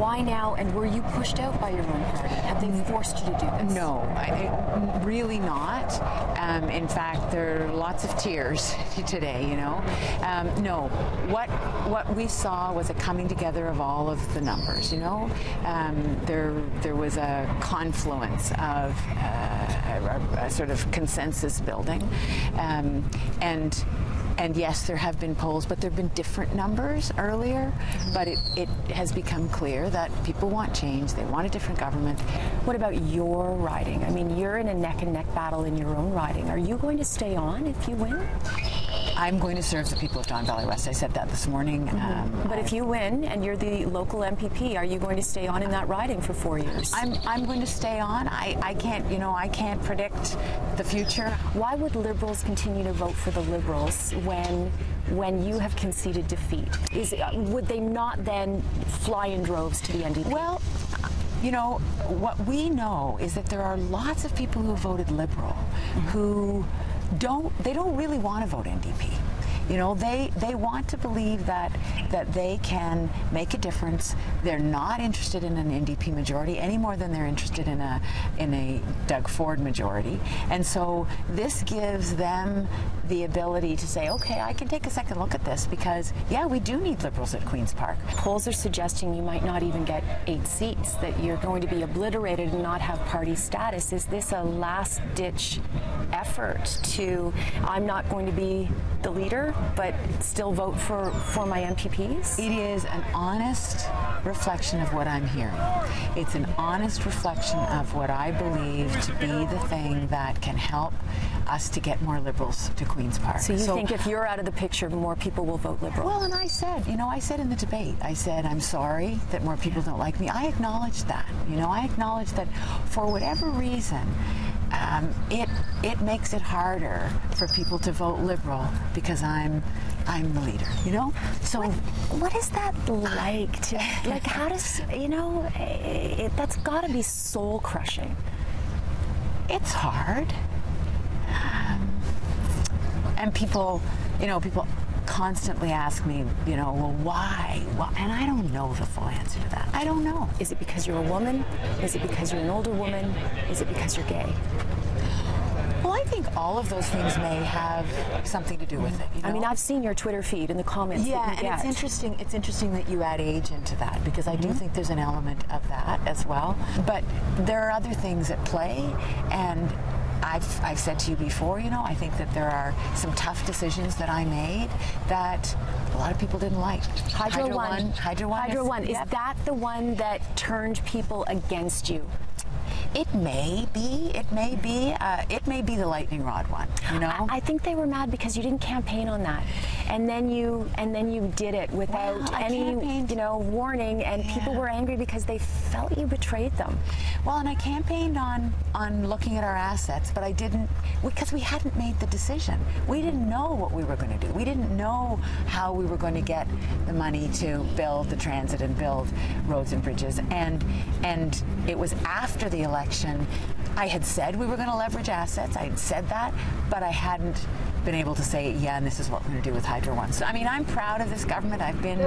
Why now, and were you pushed out by your own party? Have they forced you to do this? No, really not. In fact, there are lots of tears today, you know. No, what we saw was a coming together of all of the numbers, you know. There was a confluence of a sort of consensus building, and yes, there have been polls, but there have been different numbers earlier. But it has become clear that people want change. They want a different government. What about your riding? I mean, you're in a neck-and-neck battle in your own riding. Are you going to stay on if you win? I'm going to serve the people of Don Valley West. I said that this morning. But if you win and you're the local MPP, are you going to stay on in that riding for 4 years? I'm going to stay on. I can't, you know, I can't predict the future. Why would Liberals continue to vote for the Liberals when you have conceded defeat? Would they not then fly in droves to the NDP? Well, you know, what we know is that there are lots of people who voted Liberal who don't really want to vote NDP. You know, they want to believe that they can make a difference. They're not interested in an NDP majority any more than they're interested in a Doug Ford majority. And so this gives them the ability to say, okay, I can take a second look at this because, yeah, we do need Liberals at Queen's Park. Polls are suggesting you might not even get 8 seats, that you're going to be obliterated and not have party status. Is this a last-ditch effort to, I'm not going to be the leader, but still vote for my MPPs? It is an honest reflection of what I'm hearing. It's an honest reflection of what I believe to be the thing that can help us to get more Liberals to Queen's Park. So you think if you're out of the picture, more people will vote Liberal? Well, and I said, you know, I said in the debate, I said, I'm sorry that more people don't like me. I acknowledge that. You know, I acknowledge that for whatever reason, it makes it harder for people to vote Liberal because I'm the leader, you know? So what is that like to, like, how does, you know, that's got to be soul crushing. It's hard. And people, you know, people constantly ask me, you know, well, why? And I don't know the full answer to that. I don't know. Is it because you're a woman? Is it because you're an older woman? Is it because you're gay? Well, I think all of those things may have something to do with it. You know? I mean, I've seen your Twitter feed and the comments. Yeah, and it's interesting. It's interesting that you add age into that because I do think there's an element of that as well. But there are other things at play, and I've said to you before, you know, I think that there are some tough decisions that I made that a lot of people didn't like. Hydro One. Is that the one that turned people against you? It may be. It may be the lightning rod one. You know. I think they were mad because you didn't campaign on that, and then you did it without any, you know, warning, and people were angry because they felt you betrayed them. Well, and I campaigned on looking at our assets, but I didn't because we hadn't made the decision. We didn't know what we were going to do. We didn't know how we were going to get the money to build the transit and build roads and bridges, and it was after the election. I had said we were going to leverage assets. I had said that, but I hadn't been able to say, yeah, and this is what we're going to do with Hydro One. So, I mean, I'm proud of this government. I've been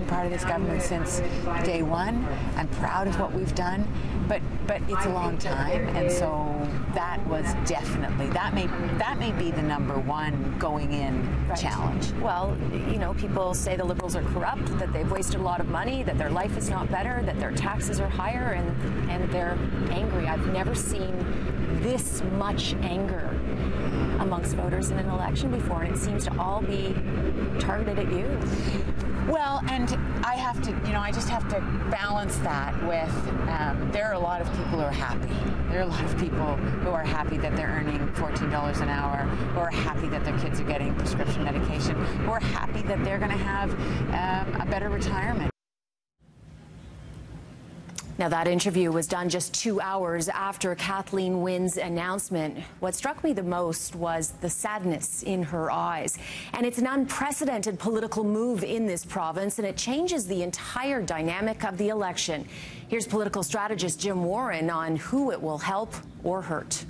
part of this government since day one. I'm proud of what we've done, but it's a long time, and so that was definitely that may be the #1 going in challenge. Well, you know, people say the Liberals are corrupt, that they've wasted a lot of money, that their life is not better, that their taxes are higher, and they're angry. I've never seen this much anger amongst voters in an election before, and it seems to all be targeted at you. Well, and I have to, you know, I just have to balance that with there are a lot of people who are happy. There are a lot of people who are happy that they're earning $14 an hour, who are happy that their kids are getting prescription medication, who are happy that they're going to have a better retirement. Now, that interview was done just 2 hours after Kathleen Wynne's announcement. What struck me the most was the sadness in her eyes. And it's an unprecedented political move in this province, and it changes the entire dynamic of the election. Here's political strategist Jim Warren on who it will help or hurt.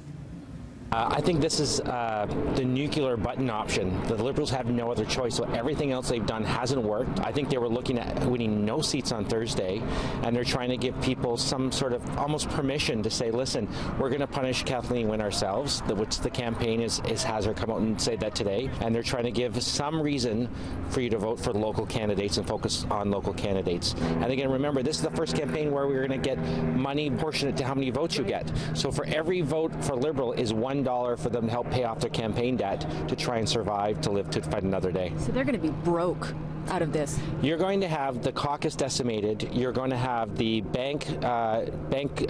I think this is the nuclear button option. The Liberals have no other choice, so everything else they've done hasn't worked. I think they were looking at winning no seats on Thursday, and they're trying to give people some sort of almost permission to say, listen, we're going to punish Kathleen Wynne ourselves, which the campaign has her come out and say that today, and they're trying to give some reason for you to vote for local candidates and focus on local candidates. And again, remember, this is the first campaign where we're going to get money proportionate to how many votes you get. So for every vote for Liberal is $1 for them to help pay off their campaign debt to try and survive, to live to fight another day. So they're going to be broke out of this. You're going to have the caucus decimated. You're going to have the bank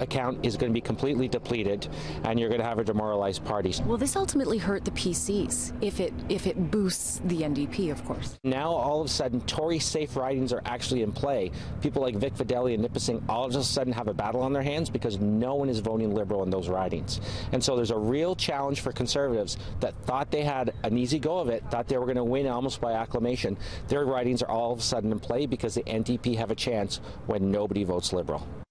account is going to be completely depleted, and you're going to have a demoralized party. Will this ultimately hurt the PCs if it boosts the NDP, of course? Now, all of a sudden, Tory safe ridings are actually in play. People like Vic Fideli and Nipissing all of a sudden have a battle on their hands because no one is voting Liberal in those ridings. And so there's a real challenge for Conservatives that thought they had an easy go of it, thought they were going to win almost by acclamation. Their ridings are all of a sudden in play because the NDP have a chance when nobody votes Liberal.